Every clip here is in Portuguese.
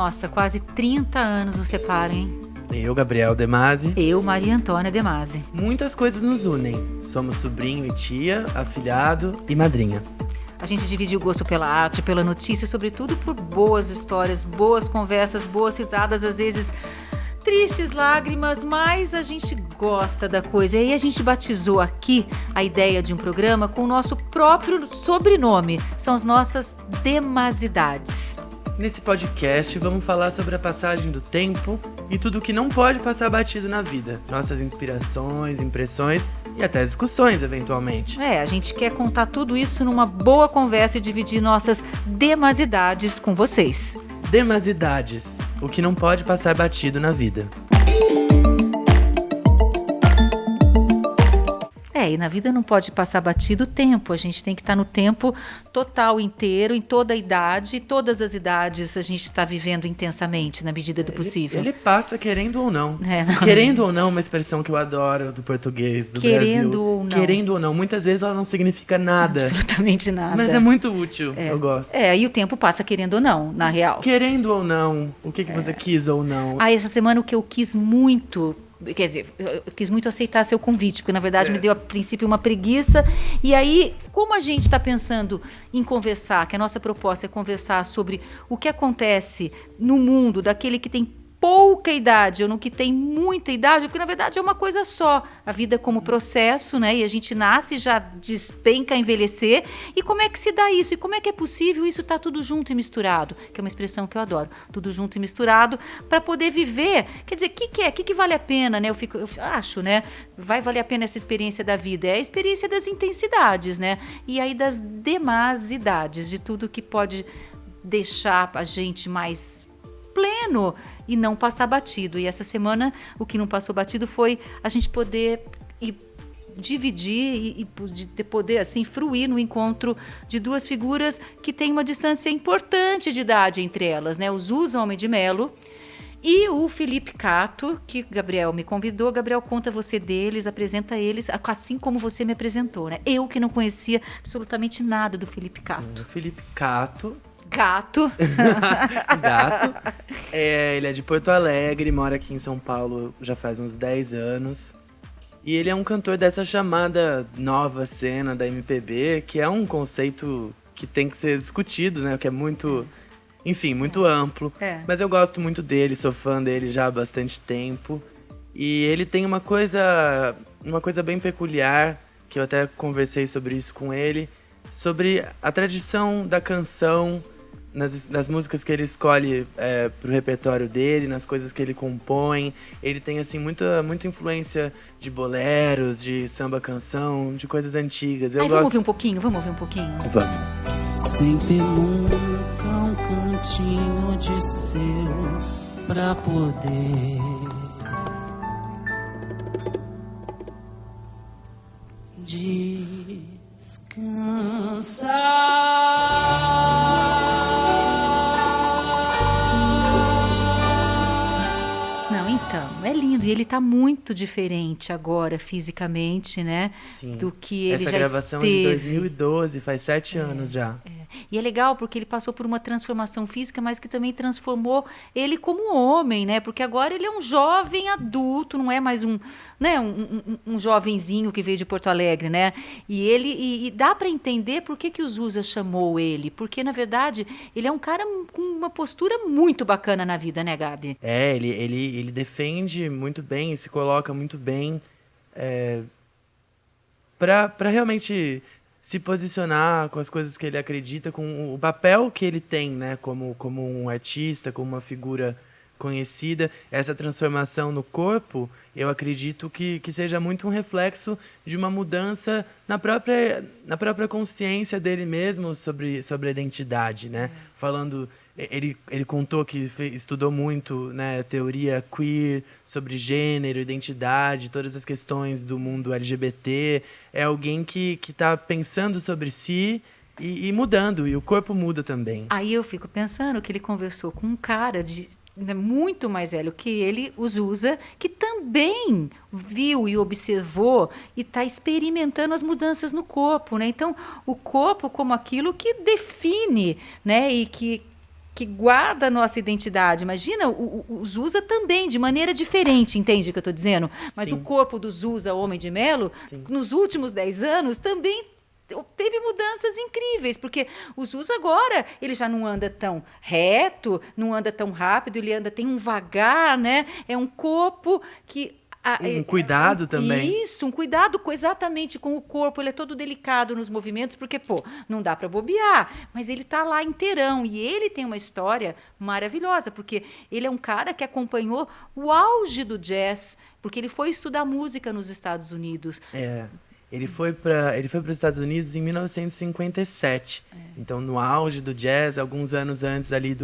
Nossa, quase 30 anos nos separam, hein? Eu, Gabriel De Masi. Eu, Maria Antônia De Masi. Muitas coisas nos unem. Somos sobrinho e tia, afilhado e madrinha. A gente divide o gosto pela arte, pela notícia, sobretudo por boas histórias, boas conversas, boas risadas, às vezes tristes lágrimas, mas a gente gosta da coisa. E aí a gente batizou aqui a ideia de um programa com o nosso próprio sobrenome. São as nossas demasidades. Nesse podcast vamos falar sobre a passagem do tempo e tudo que não pode passar batido na vida. Nossas inspirações, impressões e até discussões, eventualmente. A gente quer contar tudo isso numa boa conversa e dividir nossas demasidades com vocês. Demasidades, o que não pode passar batido na vida. E na vida não pode passar batido o tempo, a gente tem que estar no tempo total, inteiro, em toda a idade, todas as idades a gente está vivendo intensamente, na medida do possível. Ele passa querendo ou não. Querendo ou não, uma expressão que eu adoro do português, do querendo Brasil. Ou não. Querendo ou não. Muitas vezes ela não significa nada. Absolutamente nada. Mas é muito útil, eu gosto. E o tempo passa querendo ou não, na real. Querendo ou não, o que você quis ou não. Essa semana o que eu quis muito... Quer dizer, eu quis muito aceitar seu convite, porque na verdade me deu a princípio uma preguiça. E aí, como a gente está pensando em conversar, que a nossa proposta é conversar sobre o que acontece no mundo daquele que tem pouca idade ou no que tem muita idade, porque na verdade é uma coisa só, a vida como processo, né? E a gente nasce e já despenca a envelhecer. E como é que se dá isso? E como é que é possível isso estar tudo junto e misturado? Que é uma expressão que eu adoro, tudo junto e misturado, para poder viver. Quer dizer, o que vale a pena, né? Eu acho, né? Vai valer a pena essa experiência da vida? É a experiência das intensidades, né? E aí das demasidades, de tudo que pode deixar a gente mais pleno e não passar batido. E essa semana o que não passou batido foi a gente poder dividir e poder assim fruir no encontro de duas figuras que têm uma distância importante de idade entre elas, né? O Zusa Homem de Melo e o Felipe Cato, que Gabriel me convidou. Gabriel, conta você deles, apresenta eles, assim como você me apresentou, né? Eu que não conhecia absolutamente nada do Felipe Cato. Sim, o Felipe Cato. Gato. Ele é de Porto Alegre, mora aqui em São Paulo já faz uns 10 anos. E ele é um cantor dessa chamada nova cena da MPB, que é um conceito que tem que ser discutido, né? Que é muito, enfim, muito amplo. Mas eu gosto muito dele, sou fã dele já há bastante tempo. E ele tem uma coisa bem peculiar, que eu até conversei sobre isso com ele, sobre a tradição da canção, nas músicas que ele escolhe pro repertório dele, nas coisas que ele compõe. Ele tem assim muita influência de boleros, de samba canção, de coisas antigas. Vamos ouvir um pouquinho? Vamos. Sem ter nunca um cantinho de seu pra poder descansar. É lindo, e ele tá muito diferente agora, fisicamente, né? Sim. Do que ele já esteve. Essa gravação é de 2012, faz 7 anos já. E é legal porque ele passou por uma transformação física, mas que também transformou ele como homem, né? Porque agora ele é um jovem adulto, não é mais um jovenzinho que veio de Porto Alegre, né? E dá para entender por que o Zusa chamou ele, porque na verdade ele é um cara com uma postura muito bacana na vida, né, Gabi? Ele defende muito bem e se coloca muito bem para realmente se posicionar com as coisas que ele acredita, com o papel que ele tem, né, como um artista, como uma figura conhecida. Essa transformação no corpo, eu acredito que seja muito um reflexo de uma mudança na própria consciência dele mesmo sobre a identidade, né? Falando, ele contou que estudou muito, né, teoria queer, sobre gênero, identidade, todas as questões do mundo LGBT. É alguém que está pensando sobre si e mudando, e o corpo muda também. Aí eu fico pensando que ele conversou com um cara muito mais velho que ele, o Zusa, que também viu e observou e está experimentando as mudanças no corpo, né? Então, o corpo como aquilo que define, né? E que que guarda a nossa identidade. Imagina, o Zusa também, de maneira diferente, entende o que eu estou dizendo? Mas Sim. o corpo do Zusa, Homem de Melo, Sim. nos últimos 10 anos, também teve mudanças incríveis, porque o Zusa agora, ele já não anda tão reto, não anda tão rápido, ele tem um vagar, né? É um corpo que... Um cuidado também. Isso, um cuidado exatamente com o corpo. Ele é todo delicado nos movimentos, porque, não dá para bobear. Mas ele tá lá inteirão. E ele tem uma história maravilhosa, porque ele é um cara que acompanhou o auge do jazz, porque ele foi estudar música nos Estados Unidos. Ele foi para os Estados Unidos em 1957. Então, no auge do jazz, alguns anos antes ali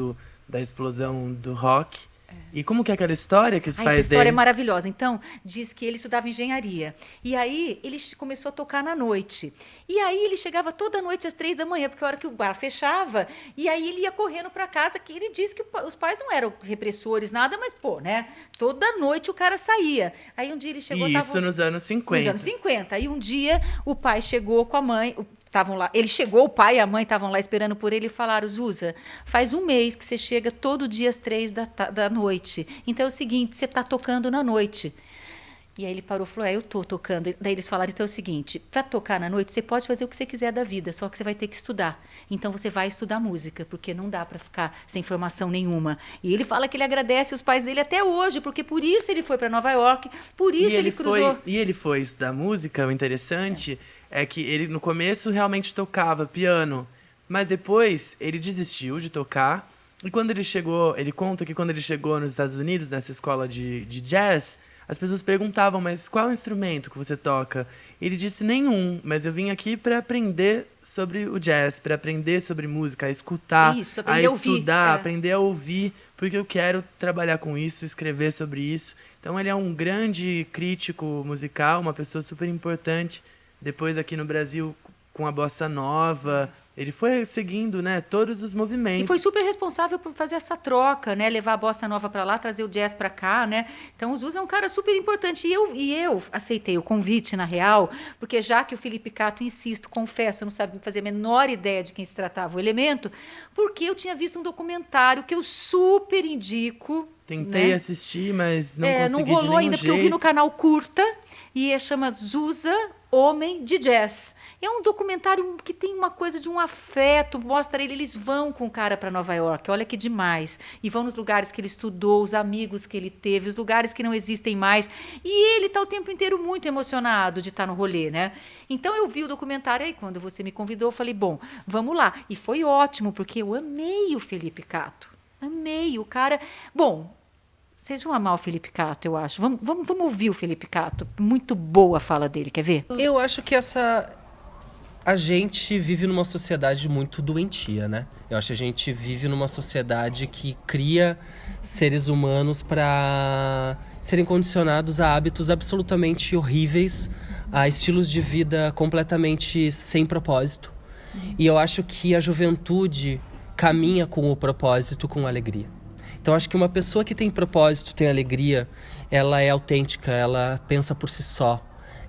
da explosão do rock. E como que é aquela história que os pais dele... Essa história é maravilhosa. Então, diz que ele estudava engenharia. E aí, ele começou a tocar na noite. E aí, ele chegava toda noite às 3 da manhã, porque a hora que o bar fechava, e aí ele ia correndo para casa, que ele disse que os pais não eram repressores, nada, mas, né? Toda noite o cara saía. Aí, um dia ele chegou... Isso nos anos 50. Nos anos 50. Aí, um dia, o pai chegou com a mãe... Estavam lá, ele chegou, o pai e a mãe estavam lá esperando por ele e falaram: Zusa, faz um mês que você chega todo dia às 3 da noite. Então é o seguinte, você está tocando na noite. E aí ele parou e falou: eu estou tocando. Daí eles falaram: então é o seguinte, para tocar na noite você pode fazer o que você quiser da vida, só que você vai ter que estudar. Então você vai estudar música, porque não dá para ficar sem formação nenhuma. E ele fala que ele agradece os pais dele até hoje, porque por isso ele foi para Nova York, por isso ele cruzou. E ele foi estudar música, o interessante... É que ele, no começo, realmente tocava piano. Mas depois, ele desistiu de tocar. E quando ele chegou... Ele conta que quando ele chegou nos Estados Unidos, nessa escola de jazz, as pessoas perguntavam, mas qual instrumento que você toca? Ele disse, nenhum. Mas eu vim aqui para aprender sobre o jazz, para aprender sobre música, a escutar, isso, a estudar, aprender a ouvir. Porque eu quero trabalhar com isso, escrever sobre isso. Então, ele é um grande crítico musical, uma pessoa super importante. Depois aqui no Brasil, com a bossa nova, ele foi seguindo, né, todos os movimentos. E foi super responsável por fazer essa troca, né, levar a bossa nova para lá, trazer o jazz para cá, né. Então o Zusa é um cara super importante. E eu aceitei o convite, na real, porque já que o Felipe Cato, insisto, confesso, eu não sabia fazer a menor ideia de quem se tratava o Elemento, porque eu tinha visto um documentário que eu super indico. Tentei, né, assistir, mas não consegui de nenhum rolou ainda, jeito. porque eu vi no canal Curta, e chama Zusa, Homem de Jazz. É um documentário que tem uma coisa de um afeto, mostra eles vão com o cara para Nova York, olha que demais, e vão nos lugares que ele estudou, os amigos que ele teve, os lugares que não existem mais, e ele está o tempo inteiro muito emocionado de estar no rolê, né? Então eu vi o documentário aí, quando você me convidou, eu falei, bom, vamos lá, e foi ótimo, porque eu amei o Felipe Cato, amei o cara, bom... Vocês vão amar o Felipe Cato, eu acho. Vamos ouvir o Felipe Cato. Muito boa a fala dele, quer ver? Eu acho que a gente vive numa sociedade muito doentia, né? Eu acho que a gente vive numa sociedade que cria seres humanos para serem condicionados a hábitos absolutamente horríveis, a estilos de vida completamente sem propósito. E eu acho que a juventude caminha com o propósito, com alegria. Então, acho que uma pessoa que tem propósito, tem alegria, ela é autêntica, ela pensa por si só,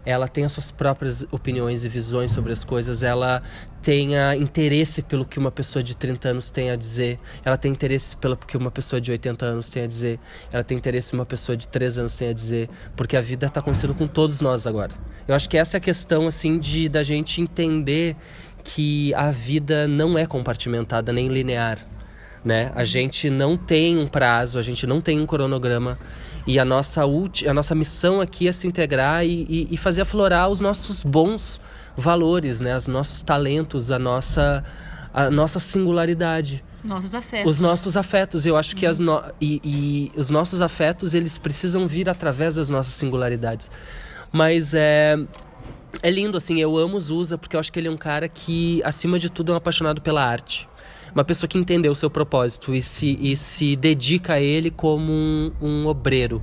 ela tem as suas próprias opiniões e visões sobre as coisas, ela tem interesse pelo que uma pessoa de 30 anos tem a dizer, ela tem interesse pelo que uma pessoa de 80 anos tem a dizer, ela tem interesse em uma pessoa de 3 anos tem a dizer, porque a vida está acontecendo com todos nós agora. Eu acho que essa é a questão, assim, da gente entender que a vida não é compartimentada nem linear. Né? A gente não tem um prazo, a gente não tem um cronograma e a nossa missão aqui é se integrar e fazer aflorar os nossos bons valores, né? Os nossos talentos, a nossa singularidade. Nossos afetos. Os nossos afetos. Eu acho que os nossos afetos, eles precisam vir através das nossas singularidades. Mas é lindo, assim, eu amo o Zusa porque eu acho que ele é um cara que, acima de tudo, é um apaixonado pela arte. Uma pessoa que entendeu o seu propósito e se dedica a ele como um obreiro.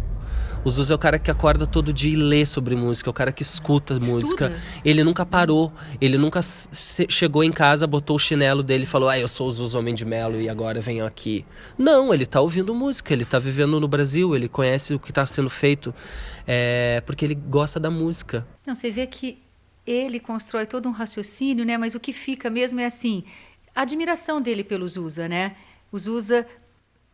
O Zusa é o cara que acorda todo dia e lê sobre música, é o cara que escuta música. Ele nunca parou, ele nunca chegou em casa, botou o chinelo dele e falou: eu sou o Zusa Homem de Melo e agora venho aqui. Não, ele tá ouvindo música, ele tá vivendo no Brasil, ele conhece o que tá sendo feito, porque ele gosta da música. Não, você vê que ele constrói todo um raciocínio, né? Mas o que fica mesmo é assim... A admiração dele pelo Zusa, né? O Zusa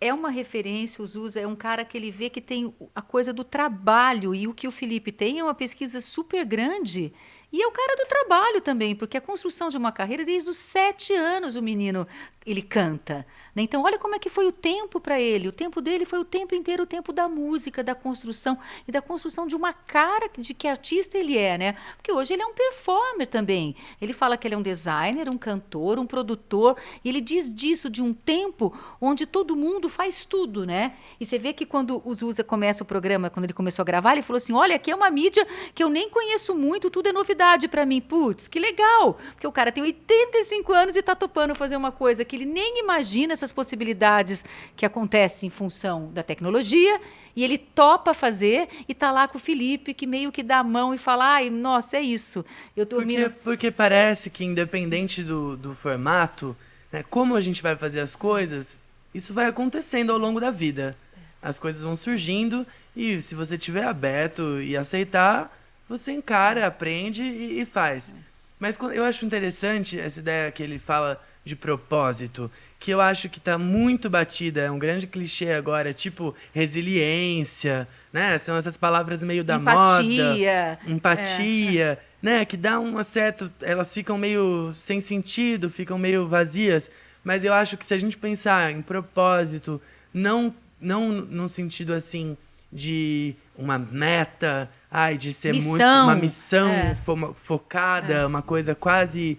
é uma referência, o Zusa é um cara que ele vê que tem a coisa do trabalho, e o que o Felipe tem é uma pesquisa super grande, e é o cara do trabalho também, porque a construção de uma carreira, desde os 7 anos o menino, ele canta, né? Então olha como é que foi o tempo para ele, o tempo dele foi o tempo inteiro, o tempo da música, da construção, e da construção de uma cara de que artista ele é, né? Porque hoje ele é um performer também, ele fala que ele é um designer, um cantor, um produtor, e ele diz disso de um tempo onde todo mundo faz tudo, né? E você vê que quando o Zusa começa o programa, quando ele começou a gravar, ele falou assim, olha, aqui é uma mídia que eu nem conheço muito, tudo é novidade para mim. Putz, que legal! Porque o cara tem 85 anos e tá topando fazer uma coisa que ele nem imagina, essas possibilidades que acontecem em função da tecnologia, e ele topa fazer e tá lá com o Felipe, que meio que dá a mão e fala, ai, nossa, é isso. Eu tô Porque parece que independente do formato, né, como a gente vai fazer as coisas, isso vai acontecendo ao longo da vida. As coisas vão surgindo e se você estiver aberto e aceitar, você encara, aprende e faz. Mas eu acho interessante essa ideia que ele fala de propósito, que eu acho que está muito batida, é um grande clichê agora, tipo resiliência, né? São essas palavras meio da empatia, moda. Empatia, né? Que dá um certo... Elas ficam meio sem sentido, ficam meio vazias. Mas eu acho que se a gente pensar em propósito, não no sentido assim de uma meta, de ser muito uma missão focada, uma coisa quase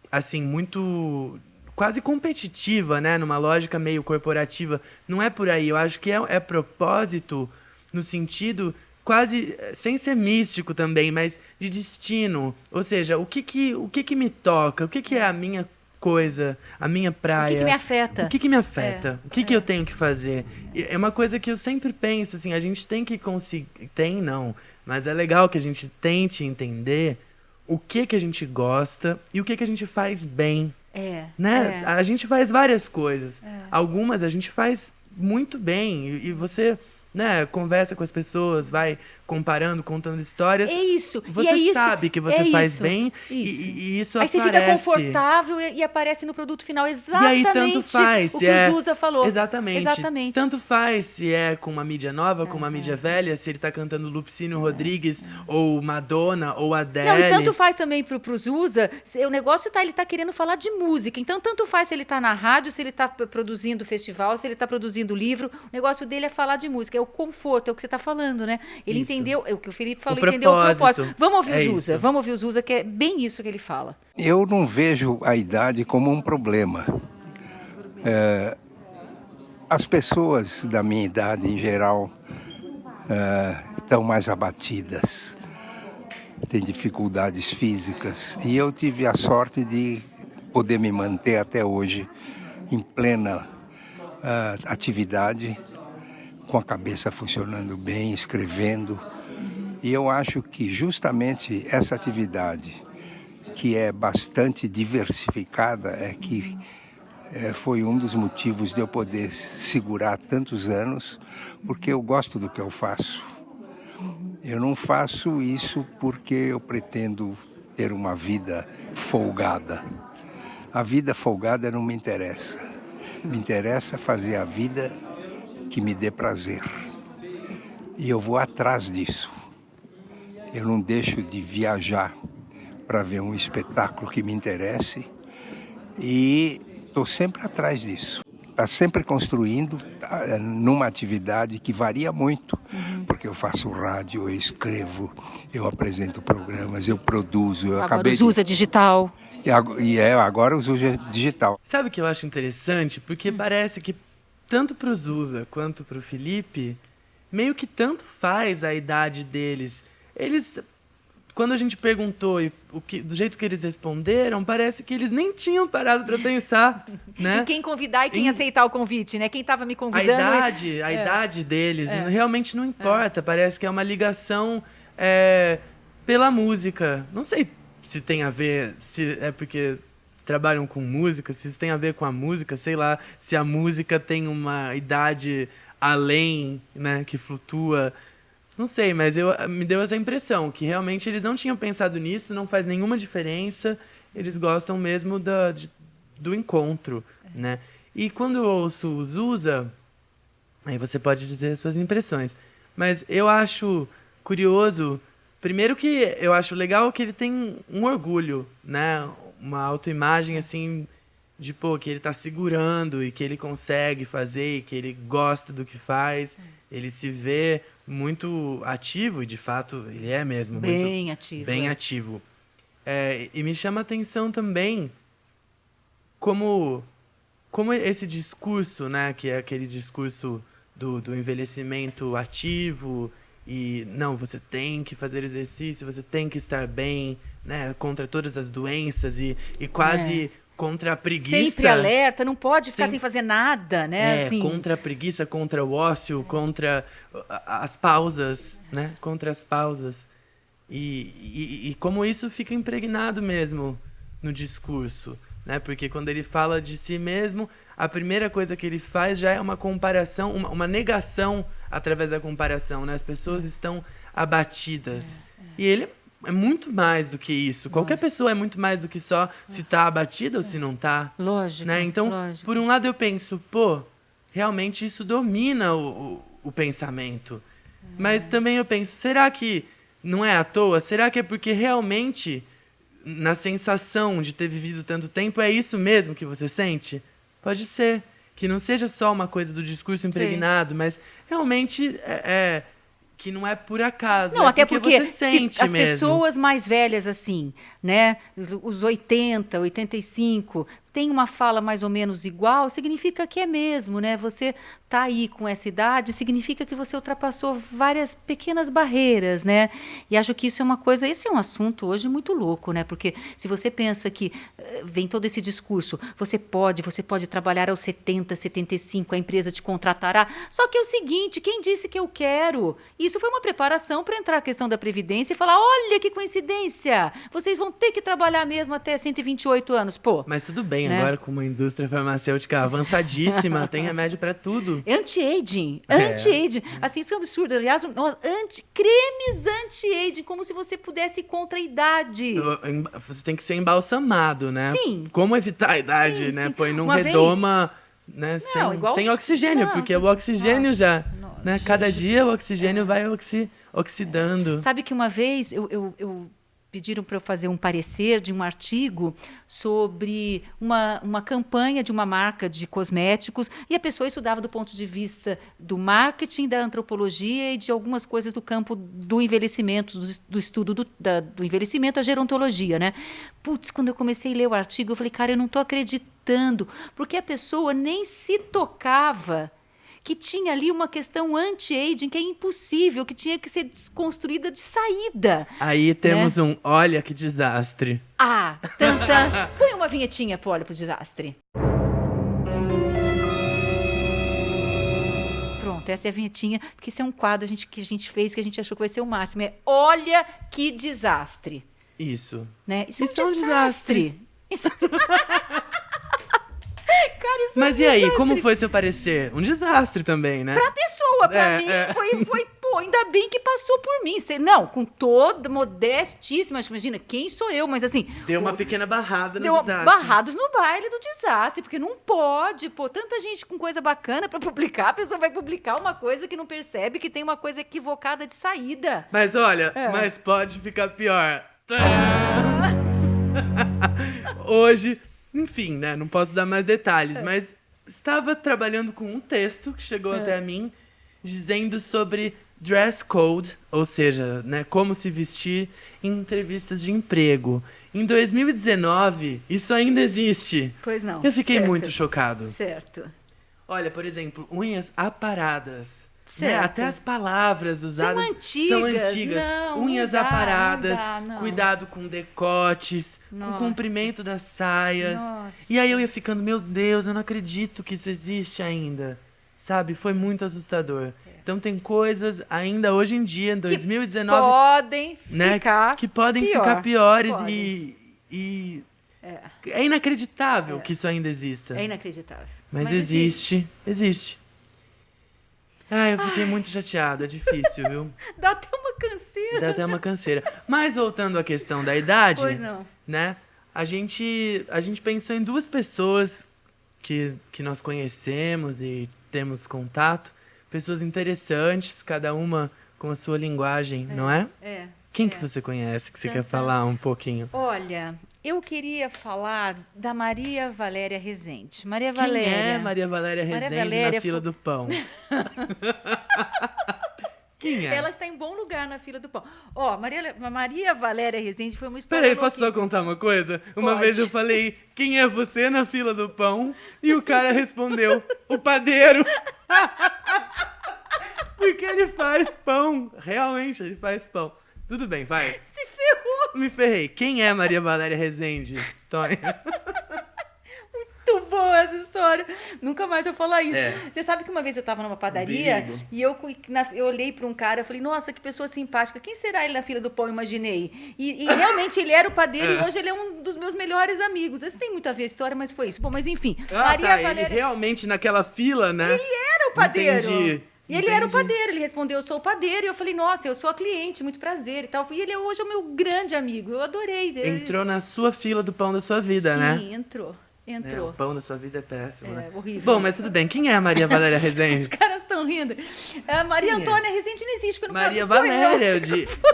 assim, muito quase competitiva, né? Numa lógica meio corporativa. Não é por aí. Eu acho que é propósito no sentido quase, sem ser místico também, mas de destino. Ou seja, o que me toca? O que é a minha coisa, a minha praia? O que me afeta? O que me afeta? O que eu tenho que fazer? É uma coisa que eu sempre penso, assim, a gente tem que conseguir... Tem, não. Mas é legal que a gente tente entender o que a gente gosta e o que a gente faz bem. Né? A gente faz várias coisas. Algumas a gente faz muito bem. E você, né, conversa com as pessoas, vai comparando, contando histórias. É isso. Você sabe que você faz bem e isso aí aparece. Aí você fica confortável e aparece no produto final exatamente e aí, tanto faz, o que o Zusa falou. Exatamente. Tanto faz se é com uma mídia nova, com uma mídia velha, se ele tá cantando Lupicínio Rodrigues, ou Madonna, ou Adele. Não, e tanto faz também pro Zusa, o negócio ele tá querendo falar de música, então tanto faz se ele tá na rádio, se ele tá produzindo festival, se ele tá produzindo livro, o negócio dele é falar de música, é o conforto, é o que você tá falando, né? Ele entendeu, é o que o Felipe falou, entendeu o propósito. Vamos ouvir o Zusa, vamos ouvir o Zusa, que é bem isso que ele fala. Eu não vejo a idade como um problema. As pessoas da minha idade, em geral, estão mais abatidas, têm dificuldades físicas. E eu tive a sorte de poder me manter até hoje em plena atividade, com a cabeça funcionando bem, escrevendo. E eu acho que justamente essa atividade, que é bastante diversificada, foi um dos motivos de eu poder segurar tantos anos, porque eu gosto do que eu faço. Eu não faço isso porque eu pretendo ter uma vida folgada. A vida folgada não me interessa. Me interessa fazer a vida que me dê prazer. E eu vou atrás disso. Eu não deixo de viajar para ver um espetáculo que me interesse e estou sempre atrás disso. Está sempre construindo numa atividade que varia muito, porque eu faço rádio, eu escrevo, eu apresento programas, eu produzo. Agora o Zusa digital. Agora o Zusa digital. Sabe o que eu acho interessante? Porque parece que tanto para o Zusa quanto para o Felipe, meio que tanto faz a idade deles. Eles, quando a gente perguntou do jeito que eles responderam, parece que eles nem tinham parado para pensar, né? E quem convidar e quem aceitar o convite, né? Quem estava me convidando... A idade deles realmente não importa. Parece que é uma ligação pela música. Não sei se tem a ver, se é porque trabalham com música, se isso tem a ver com a música, sei lá, se a música tem uma idade além, né, que flutua. Não sei, mas me deu essa impressão, que realmente eles não tinham pensado nisso, não faz nenhuma diferença, eles gostam mesmo do encontro, né? E quando eu ouço o Zusa, aí você pode dizer as suas impressões. Mas eu acho curioso, primeiro que eu acho legal que ele tem um orgulho, né? Uma autoimagem, assim, de, pô, que ele tá segurando e que ele consegue fazer e que ele gosta do que faz. Ele se vê muito ativo e, de fato, ele é mesmo Bem muito ativo. bem ativo. E me chama a atenção também como esse discurso, né, que é aquele discurso do envelhecimento ativo e, não, você tem que fazer exercício, você tem que estar bem, né, contra todas as doenças e quase contra a preguiça. Sempre alerta, não pode ficar Sempre- sem fazer nada, né? Assim, Contra a preguiça, contra o ócio, contra as pausas, né? Contra as pausas. E como isso fica impregnado mesmo no discurso, né? Porque quando ele fala de si mesmo, a primeira coisa que ele faz já é uma comparação, uma negação através da comparação, né? As pessoas estão abatidas. E ele é muito mais do que isso. Qualquer pessoa é muito mais do que só se tá abatida ou se não tá. lógico, Né? Então, lógico. por um lado eu penso, pô, realmente isso domina o pensamento. Mas também eu penso, será que não é à toa? Será que é porque realmente, na sensação de ter vivido tanto tempo, é isso mesmo que você sente? Pode ser. Que não seja só uma coisa do discurso impregnado, mas realmente que não é por acaso. Não, é até porque você sente se as mesmo. pessoas mais velhas, assim, né, os 80, 85, tem uma fala mais ou menos igual, significa que é mesmo, né? Você tá aí com essa idade, significa que você ultrapassou várias pequenas barreiras, né? E acho que isso é uma coisa, esse é um assunto hoje muito louco, né? Porque se você pensa que vem todo esse discurso, você pode trabalhar aos 70, 75, a empresa te contratará. Só que é o seguinte, quem disse que eu quero? Isso foi uma preparação para entrar a questão da previdência e falar, olha que coincidência, vocês vão ter que trabalhar mesmo até 128 anos, pô. Mas tudo bem, Né? agora com uma indústria farmacêutica avançadíssima, tem remédio pra tudo. Anti-aging, É. anti-aging. Assim, isso é um absurdo. Aliás, cremes anti-aging, como se você pudesse ir contra a idade. Você tem que ser embalsamado, né? Sim. Como evitar a idade, Sim, né? sim. Põe num Uma redoma, né? Não, igual- sem oxigênio, Não, porque o oxigênio nossa, já, nossa, né? gente. Cada dia o oxigênio vai oxidando. Sabe que uma vez eu pediram para eu fazer um parecer de um artigo sobre uma campanha de uma marca de cosméticos e a pessoa estudava do ponto de vista do marketing, da antropologia e de algumas coisas do campo do envelhecimento, do estudo do envelhecimento, a gerontologia, né? Putz, quando eu comecei a ler o artigo, eu falei, cara, eu não estou acreditando, porque a pessoa nem se tocava que tinha ali uma questão anti-aging que é impossível, que tinha que ser desconstruída de saída. Aí temos olha que desastre. Ah, tanta. Põe uma vinhetinha, Polly, pro desastre. Pronto, essa é a vinhetinha, porque esse é um quadro que a gente fez, que a gente achou que vai ser o máximo. É olha que desastre. Isso. Né? Isso Isso é um desastre. Isso... Cara, isso Mas é um e aí, desastre. como foi seu parecer? Um desastre também, né? Pra pessoa, pra mim, É. foi, pô, ainda bem que passou por mim. Não, com toda modestíssima, acho que imagina, quem sou eu? Mas assim... Deu uma pequena barrada no Deu desastre. barrados no baile do desastre, porque não pode, pô, tanta gente com coisa bacana pra publicar, a pessoa vai publicar uma coisa que não percebe que tem uma coisa equivocada de saída. Mas olha, É. mas pode ficar pior. Hoje, enfim, né? Não posso dar mais detalhes, mas estava trabalhando com um texto que chegou até a mim dizendo sobre dress code, ou seja, né, como se vestir em entrevistas de emprego. Em 2019, isso ainda existe. Pois não. Eu fiquei certo. muito chocado. Certo. Olha, por exemplo, unhas aparadas. Né? Certo. Até as palavras usadas antigas. antigas. Não, Unhas não dá, aparadas, não dá, não. cuidado com decotes, com Nossa. o comprimento das saias. Nossa. E aí eu ia ficando, meu Deus, eu não acredito que isso existe ainda. Sabe? Foi muito assustador. Então tem coisas ainda hoje em dia, em 2019, Podem né, ficar que podem pior. ficar piores Podem. e é inacreditável que isso ainda exista. É inacreditável. Mas existe. Ah, eu fiquei muito chateado, é difícil, viu? Dá até uma canseira. Dá até uma canseira. Mas voltando à questão da idade, Pois não. né? a gente pensou em duas pessoas que nós conhecemos e temos contato, pessoas interessantes, cada uma com a sua linguagem, não é? Quem que você conhece, que você quer falar um pouquinho? Olha, eu queria falar da Maria Valéria Rezende. Maria Quem Valéria. é Maria Valéria Maria Rezende Valéria na fila do pão? Quem é? Ela está em bom lugar na fila do pão. Ó, Maria Valéria Rezende foi uma história Peraí, posso só louquíssima. contar uma coisa? Uma Pode. vez eu falei, quem é você na fila do pão? E o cara respondeu, o padeiro. Porque ele faz pão. Realmente, ele faz pão. Tudo bem, vai. Se ferrou. Me ferrei. Quem é Maria Valéria Rezende, Tony? Muito boa essa história. Nunca mais eu falar isso. É. Você sabe que uma vez eu estava numa padaria Perigo. e eu olhei para um cara e falei, nossa, que pessoa simpática. Quem será ele na fila do pão? Eu imaginei. E realmente ele era o padeiro e hoje ele é um dos meus melhores amigos. Isso tem muito a ver a história, mas foi isso. Bom, mas enfim. Maria Valéria ele realmente naquela fila, né? era o padeiro. Entendi. E ele era o Entendi. padeiro, ele respondeu, eu sou o padeiro. E eu falei, nossa, eu sou a cliente, muito prazer e tal. E ele hoje é o meu grande amigo, eu adorei. Entrou na sua fila do pão da sua vida, né? Sim, entrou. É, o pão da sua vida é péssimo, né? Horrível. Bom, mas tudo bem. Quem é a Maria Valéria Os Rezende? caras estão rindo. Maria Quem é? Antônia Rezende não existe, porque no Maria caso sou Valéria.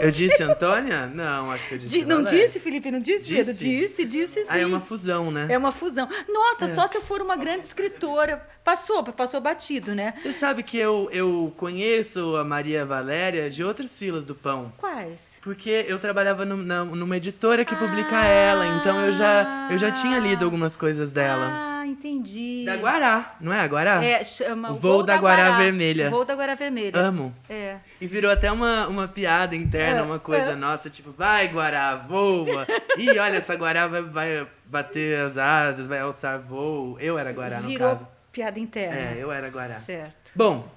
eu. Eu disse Antônia? Não, acho que eu disse Não Valéria. disse, Felipe? Não disse, Pedro? Disse sim. Ah, é uma fusão, né? É uma fusão. Nossa, só se eu for uma grande escritora. Passou batido, né? Você sabe que eu conheço a Maria Valéria de outras filas do pão. Quais? Porque eu trabalhava numa editora que publica ela, então eu já tinha lido algumas coisas dela. Ah, entendi. Da Guará, não é a Guará? Chama O Voo da Guará Vermelha. O Voo da Guará Vermelha. Amo. É. E virou até uma piada interna, uma coisa nossa, tipo, vai Guará, voa. Ih, olha, essa Guará vai bater as asas, vai alçar voo. Eu era Guará, no Virou caso. piada interna. É, eu era Guará. Certo. Bom,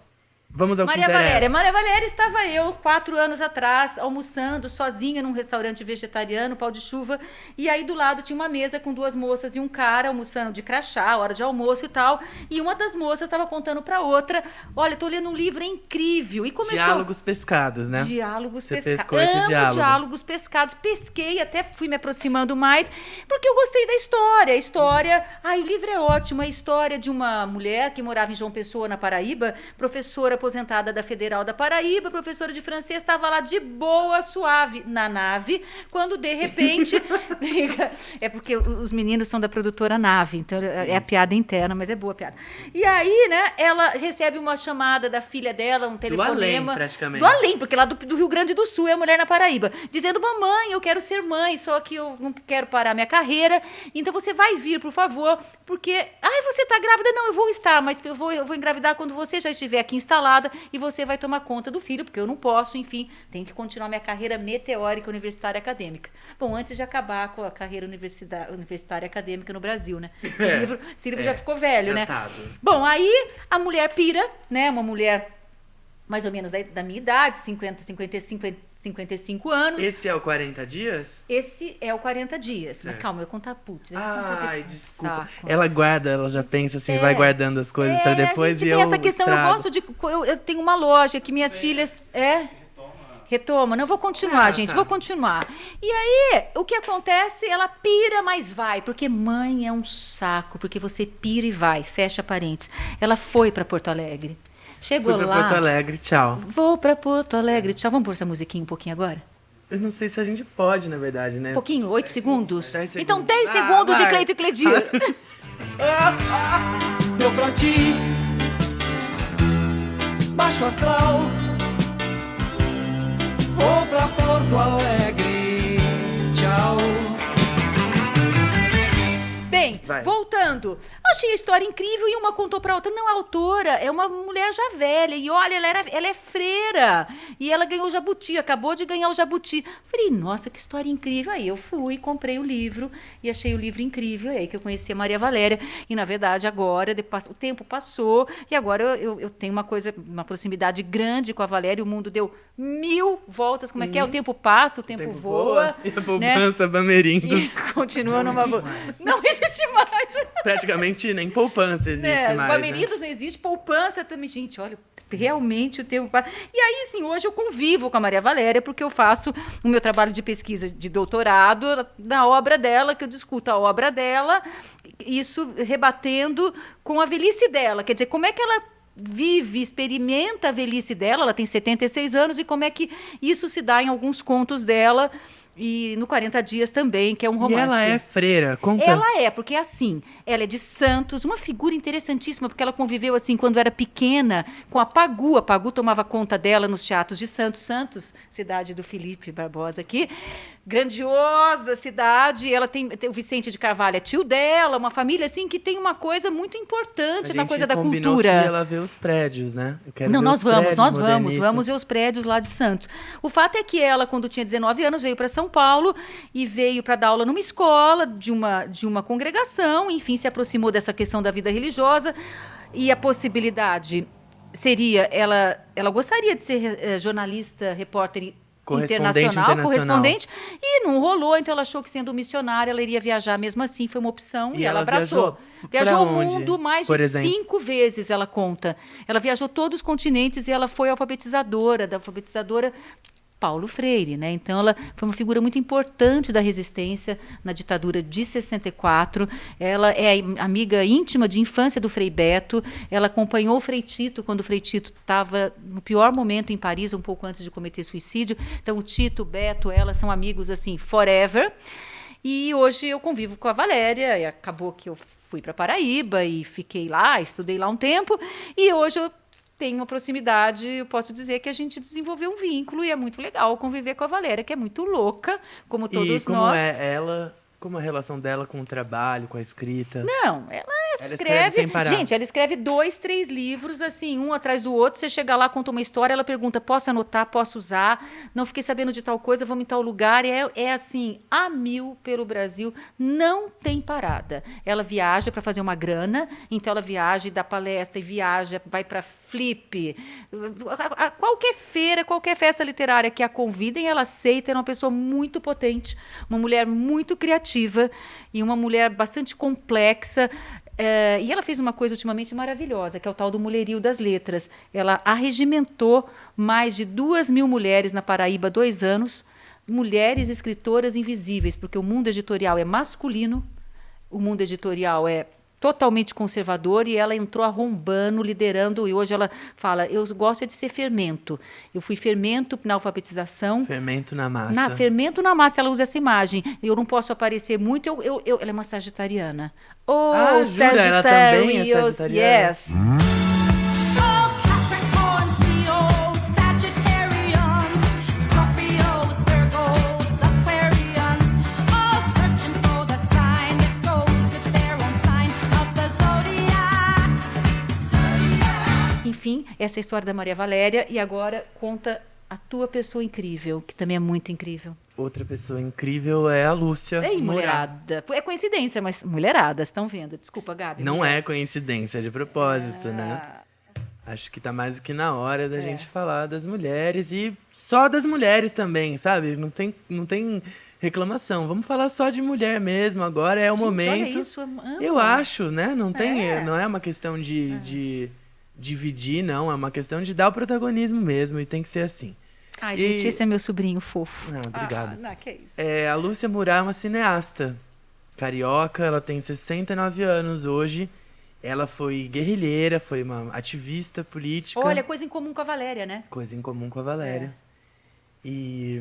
vamos ao que Maria interessa. Valéria, estava eu 4 anos atrás almoçando sozinha num restaurante vegetariano, pau de chuva, e aí do lado tinha uma mesa com 2 moças e um cara almoçando de crachá, hora de almoço e tal, e uma das moças estava contando para outra, olha, tô lendo um livro, é incrível, e começou... Diálogos pescados, né? Diálogos Você pescados. pescou esse Amo diálogo. diálogos pescados. Pesquei, até fui me aproximando mais, porque eu gostei da história. A história... Ai, o livro é ótimo. A história de uma mulher que morava em João Pessoa, na Paraíba, professora aposentada da Federal da Paraíba, professora de francês, estava lá de boa, suave, na nave, quando de repente... é porque os meninos são da produtora Nave, então é a piada interna, mas é boa a piada. E aí, né, ela recebe uma chamada da filha dela, um telefonema... Do além, praticamente. Do além, porque lá do Rio Grande do Sul é a mulher na Paraíba, dizendo, mamãe, eu quero ser mãe, só que eu não quero parar minha carreira, então você vai vir, por favor, porque, ai, você tá grávida? Não, eu vou estar, mas eu vou engravidar quando você já estiver aqui instalada e você vai tomar conta do filho, porque eu não posso, enfim, tenho que continuar minha carreira meteórica universitária acadêmica. Bom, antes de acabar com a carreira universitária acadêmica no Brasil, né? Esse livro já ficou velho, né? Datado. Bom, aí a mulher pira, né? Uma mulher mais ou menos da minha idade, 55 anos. Esse é o 40 dias? Esse é o 40 dias. Mas É. calma, eu vou contar, putz. Ai, desculpa. Saco. Ela guarda, ela já pensa assim, vai guardando as coisas pra A depois gente e tem eu essa questão, estrago. eu tenho uma loja que minhas filhas... Retoma. Não, vou continuar, gente, tá. vou continuar. E aí, o que acontece? Ela pira, mas vai, porque mãe é um saco, porque você pira e vai, fecha parênteses. Ela foi para Porto Alegre. Chegou Fui pra lá. Porto Alegre, tchau. Vou para Porto Alegre, tchau. Vamos pôr essa musiquinha um pouquinho agora? Eu não sei se a gente pode, na verdade, né? Um pouquinho, 8 segundos? 10 segundos. Então 10 Ah, segundos de vai. Cleito e Cledir. Deu pra ti, baixo astral. Vou pra Porto Alegre, tchau. Bem, Vai. voltando. Achei a história incrível e uma contou pra outra. Não, a autora é uma mulher já velha. E olha, ela é freira. E ela ganhou o Jabuti, acabou de ganhar o Jabuti. Falei, nossa, que história incrível. Aí eu fui, comprei o livro e achei o livro incrível. É aí que eu conheci a Maria Valéria. E, na verdade, agora, o tempo passou e agora eu tenho uma proximidade grande com a Valéria. O mundo deu 1000 voltas. Como é que é? O tempo passa, o tempo voa. E a né? poupança Bamerindos. E continua numa boa. Não existe mais. Praticamente nem poupança existe mais, né? Bameridos não existe, poupança também. Gente, olha, realmente o tempo... E aí, assim, hoje eu convivo com a Maria Valéria, porque eu faço o meu trabalho de pesquisa de doutorado na obra dela, que eu discuto a obra dela, isso rebatendo com a velhice dela. Quer dizer, como é que ela vive, experimenta a velhice dela, ela tem 76 anos, e como é que isso se dá em alguns contos dela, e no 40 Dias também, que é um romance. E ela é freira, conta. Ela é, porque assim, ela é de Santos, uma figura interessantíssima, porque ela conviveu assim quando era pequena com a Pagu. A Pagu tomava conta dela nos teatros de Santos. Santos, cidade do Felipe Barbosa aqui, grandiosa cidade. Ela tem o Vicente de Carvalho, é tio dela, uma família assim que tem uma coisa muito importante na coisa da cultura. Que ela vê os prédios, né? Eu quero Não, ver nós os vamos, prédios nós modernistas. vamos ver os prédios lá de Santos. O fato é que ela, quando tinha 19 anos, veio para São Paulo e veio para dar aula numa escola de uma congregação, enfim, se aproximou dessa questão da vida religiosa, e a possibilidade seria, ela gostaria de ser jornalista, repórter internacional, correspondente, e não rolou, então ela achou que sendo missionária ela iria viajar mesmo assim, foi uma opção, e ela abraçou. Viajou o mundo mais de 5 vezes, ela conta. Ela viajou todos os continentes e ela foi alfabetizadora, Paulo Freire, né? Então ela foi uma figura muito importante da resistência na ditadura de 64. Ela é amiga íntima de infância do Frei Beto. Ela acompanhou o Frei Tito quando o Frei Tito estava no pior momento em Paris, um pouco antes de cometer suicídio. Então o Tito, o Beto, ela são amigos assim forever. E hoje eu convivo com a Valéria, e acabou que eu fui para Paraíba e fiquei lá, estudei lá um tempo, e hoje eu tenho uma proximidade, eu posso dizer que a gente desenvolveu um vínculo, e é muito legal conviver com a Valéria, que é muito louca, como todos nós. Como a relação dela com o trabalho, com a escrita? Não, ela escreve sem parar. Gente, ela escreve 2, 3 livros, assim, um atrás do outro. Você chega lá, conta uma história, ela pergunta, posso anotar, posso usar? Não fiquei sabendo de tal coisa, vamos em tal lugar. É assim, a mil pelo Brasil, não tem parada. Ela viaja para fazer uma grana, então ela viaja e dá palestra, e viaja, vai para Flip, qualquer feira, qualquer festa literária que a convidem, ela aceita. É uma pessoa muito potente, uma mulher muito criativa e uma mulher bastante complexa. E ela fez uma coisa ultimamente maravilhosa, que é o tal do mulherio das letras. Ela arregimentou mais de 2.000 mulheres na Paraíba há 2 anos, mulheres escritoras invisíveis, porque o mundo editorial é masculino, o mundo editorial é totalmente conservador, e ela entrou arrombando, liderando, e hoje ela fala, eu gosto de ser fermento. Eu fui fermento na alfabetização. Fermento na massa. Fermento na massa, ela usa essa imagem. Eu não posso aparecer muito, ela é uma sagitariana. Oh, jura? Ela também é sagitariana? Yes. Enfim, essa é a história da Maria Valéria, e agora conta a tua pessoa incrível, que também é muito incrível. Outra pessoa incrível é a Lúcia. Mulherada. É coincidência, mas mulheradas, estão vendo? Desculpa, Gabi. Não é coincidência, é de propósito, né? Acho que tá mais do que na hora da gente falar das mulheres, e só das mulheres também, sabe? Não tem reclamação. Vamos falar só de mulher mesmo, agora é o momento. Olha isso, eu acho, né? Não é uma questão de dividir, não. É uma questão de dar o protagonismo mesmo, e tem que ser assim. Ai, gente, esse é meu sobrinho fofo. Não, obrigado. Que é isso. A Lúcia Murat é uma cineasta carioca, ela tem 69 anos hoje. Ela foi guerrilheira, foi uma ativista política. Olha, coisa em comum com a Valéria, né? Coisa em comum com a Valéria. E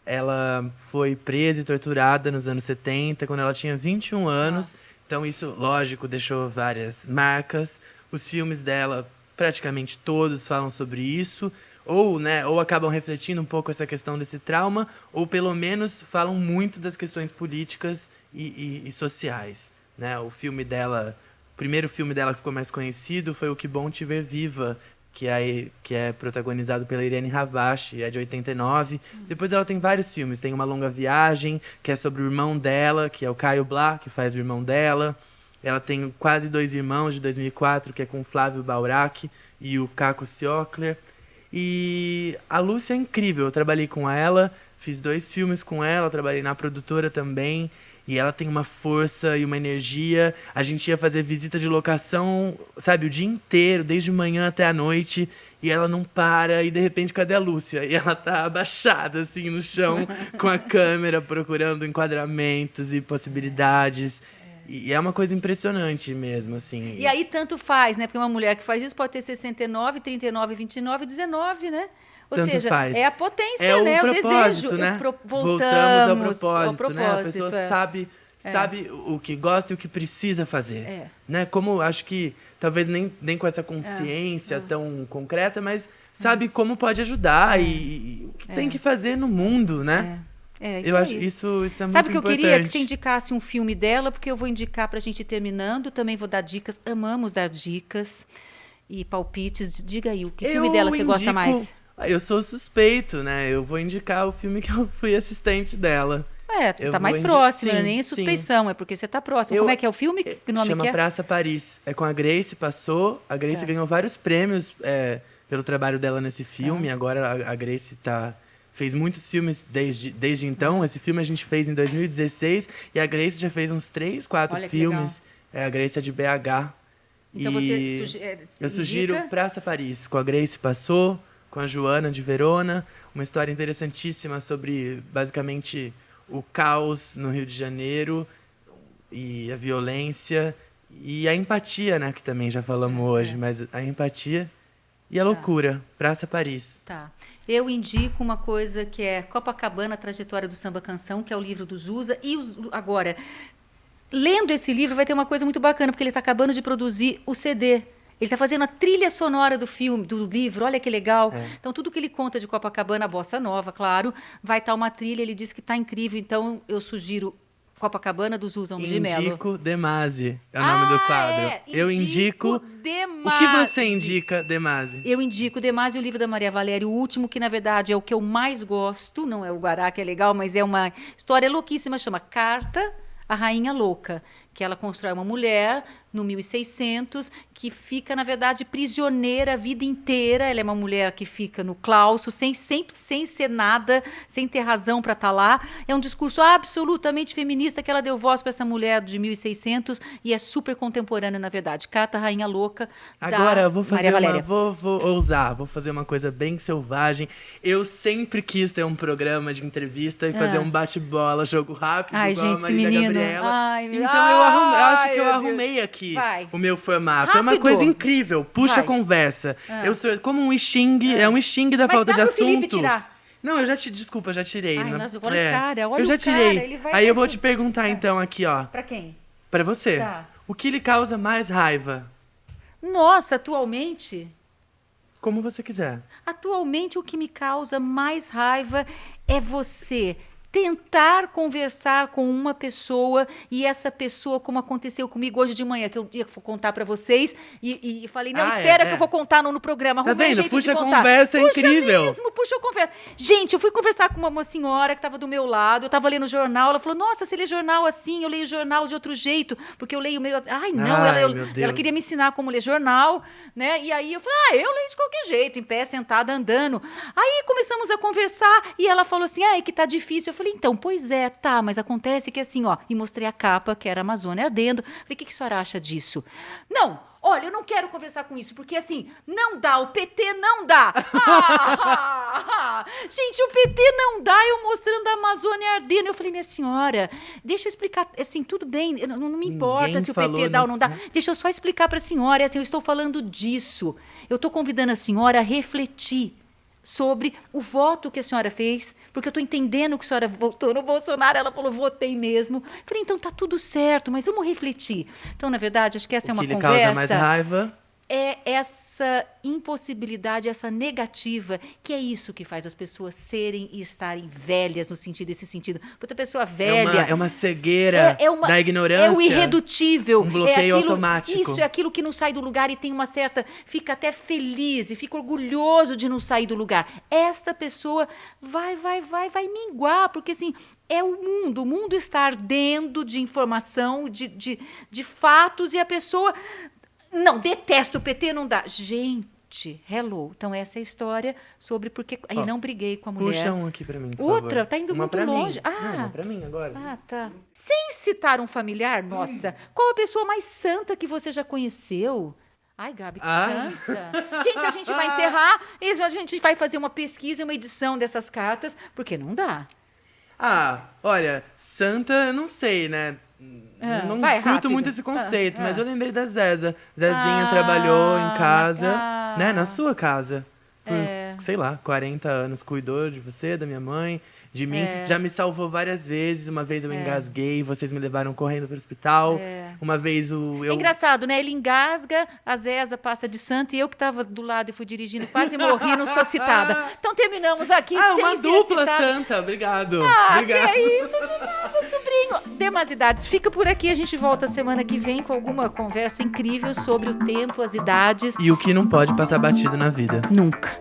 ela foi presa e torturada nos anos 70, quando ela tinha 21 anos. Nossa. Então isso, lógico, deixou várias marcas. Os filmes dela, praticamente todos, falam sobre isso. Ou acabam refletindo um pouco essa questão desse trauma, ou pelo menos falam muito das questões políticas e sociais, né? O primeiro filme dela que ficou mais conhecido foi O Que Bom Te Ver Viva, que é protagonizado pela Irene Havashi, é de 89. Depois ela tem vários filmes, tem Uma Longa Viagem, que é sobre o irmão dela, que é o Caio Blá, que faz o irmão dela. Ela tem Quase Dois Irmãos, de 2004, que é com o Flávio Baurac e o Caco Ciocler. E a Lúcia é incrível, eu trabalhei com ela, fiz 2 filmes com ela, trabalhei na produtora também. E ela tem uma força e uma energia. A gente ia fazer visita de locação, sabe, o dia inteiro, desde manhã até a noite. E ela não para, e de repente, cadê a Lúcia? E ela tá abaixada, assim, no chão, com a câmera, procurando enquadramentos e possibilidades. E é uma coisa impressionante mesmo, assim. E aí tanto faz, né? Porque uma mulher que faz isso pode ter 69, 39, 29, 19, né? Ou Tanto seja, faz. é a potência, É né? o O propósito, desejo. né? Voltamos ao propósito, né? A pessoa é. sabe o que gosta e o que precisa fazer. É. Né? Como acho que talvez nem com essa consciência tão concreta, mas sabe como pode ajudar e o que tem que fazer no mundo, né? Isso eu aí. acho isso é muito importante. Sabe o que eu queria? Que você indicasse um filme dela, porque eu vou indicar pra gente ir terminando. Também vou dar dicas. Amamos dar dicas e palpites. Diga aí, que filme dela você gosta mais? Eu sou suspeito, né? Eu vou indicar o filme que eu fui assistente dela. Você Eu tá mais vou próximo, sim, né? Nem suspeição, é porque você tá próximo. Como é que é o filme? Que nome Chama que é? Praça Paris. É com a Grace Passou. A Grace ganhou vários prêmios pelo trabalho dela nesse filme. Agora a Grace fez muitos filmes desde então. Esse filme a gente fez em 2016 e a Grace já fez uns 3, 4 Olha que filmes. A Grace é de BH. Então e eu sugiro indica? Praça Paris, com a Grace Passou, com a Joana de Verona. Uma história interessantíssima sobre, basicamente, o caos no Rio de Janeiro e a violência e a empatia, né? Que também já falamos hoje, mas a empatia e a loucura. Praça Paris. Tá. Eu indico uma coisa que é Copacabana, a Trajetória do Samba Canção, que é o livro do Zusa. E agora, lendo esse livro vai ter uma coisa muito bacana, porque ele está acabando de produzir o CD. Ele está fazendo a trilha sonora do filme, do livro, olha que legal. Então, tudo que ele conta de Copacabana, a bossa nova, claro, vai estar uma trilha, ele diz que está incrível. Então, eu sugiro Copacabana, do Zusa de Mello. Indico Demase, é o nome do quadro. Eu indico Demase. O que você indica, Demase? Eu indico Demase, o livro da Maria Valéria, o último, que na verdade é o que eu mais gosto, não é o Guará, que é legal, mas é uma história louquíssima, chama Carta à Rainha Louca, que ela constrói uma mulher no 1600 que fica, na verdade, prisioneira a vida inteira. Ela é uma mulher que fica no claustro, sempre sem ser nada, sem ter razão para estar lá. É um discurso absolutamente feminista que ela deu voz para essa mulher de 1600 e é super contemporânea, na verdade. Carta à Rainha Louca, Agora eu vou Maria fazer Valéria. vou ousar, vou fazer uma coisa bem selvagem. Eu sempre quis ter um programa de entrevista e fazer um bate-bola, jogo rápido, Ai, igual gente, a Marília menino. Gabriela. Ai, Então eu acho que eu meu arrumei Deus. aqui Vai. o meu formato. É uma Rápido. coisa incrível, puxa Vai. a conversa. Eu sou como um xing, é um xing da Mas falta dá de pro Felipe assunto. tirar. Não, desculpa, eu já tirei. Ai, né? nossa, olha o cara, olha eu já o cara, tirei. ele vai Aí eu vou fazer- te perguntar então aqui, ó, Pra quem? pra você. Tá. O que lhe causa mais raiva? Nossa, atualmente... Como você quiser. Atualmente, o que me causa mais raiva é você tentar conversar com uma pessoa e essa pessoa, como aconteceu comigo hoje de manhã, que eu ia contar para vocês e falei, não, espera que eu vou contar no programa. Tá Arrumei um vendo? jeito Puxa de a contar. conversa, é Puxa incrível. mesmo, puxa a conversa. Gente, eu fui conversar com uma senhora que estava do meu lado, eu estava lendo jornal, ela falou, nossa, você lê jornal assim, eu leio jornal de outro jeito, porque eu leio meio... Ai, não, Ai, ela meu Deus. ela queria me ensinar como ler jornal, né? E aí eu falei, eu leio de qualquer jeito, em pé, sentada, andando. Aí começamos a conversar e ela falou assim, que tá difícil. Eu falei, então, pois é, tá, mas acontece que assim, ó, e mostrei a capa, que era a Amazônia ardendo. Falei, o que a senhora acha disso? Não, olha, eu não quero conversar com isso, porque assim, não dá, o PT não dá. Gente, o PT não dá, eu mostrando a Amazônia ardendo. Eu falei, minha senhora, deixa eu explicar, assim, tudo bem, não me importa Ninguém se o PT falou, dá ou não. não dá. Deixa eu só explicar para a senhora, assim, eu estou falando disso. Eu estou convidando a senhora a refletir sobre o voto que a senhora fez, porque eu estou entendendo que a senhora votou no Bolsonaro. Ela falou, votei mesmo. Falei, então tá tudo certo, mas vamos refletir. Então, na verdade, acho que essa é O uma que lhe conversa. causa mais raiva? É essa impossibilidade, essa negativa, que é isso que faz as pessoas serem e estarem velhas no sentido, desse sentido. Outra pessoa velha... É uma cegueira da ignorância. É o irredutível. Um bloqueio é aquilo, automático. Isso, é aquilo que não sai do lugar e tem uma certa... Fica até feliz e fica orgulhoso de não sair do lugar. Esta pessoa vai minguar, porque assim... É o mundo está ardendo de informação, de fatos, e a pessoa... Não, detesto o PT, não dá. Gente, It, Hello. Então, essa é a história sobre porque aí não briguei com a mulher. Puxa um aqui pra mim, por Outra? favor. Tá indo Uma muito pra longe. Mim. Não, uma pra mim agora. Ah, tá. Sem citar um familiar, nossa, qual a pessoa mais santa que você já conheceu? Ai, Gabi, que santa. Gente, a gente vai encerrar e a gente vai fazer uma pesquisa e uma edição dessas cartas, porque não dá. Olha, santa, eu não sei, né? Não vai curto rápido. muito esse conceito, mas eu lembrei da Zeza. Zezinha trabalhou em casa, né? Na sua casa. Por, sei lá, 40 anos. Cuidou de você, da minha mãe, de mim. Já me salvou várias vezes. Uma vez eu engasguei, vocês me levaram correndo pro hospital. Uma vez É engraçado, né? Ele engasga, a Zeza passa de santo e eu que tava do lado e fui dirigindo, quase morri, não sou citada. Então terminamos aqui sem uma ser dupla citada. santa. Obrigado. Que Obrigado. é isso, de nada, sobrinho. Demasidades, fica por aqui. A gente volta semana que vem com alguma conversa incrível sobre o tempo, as idades. E o que não pode passar batido na vida. Nunca.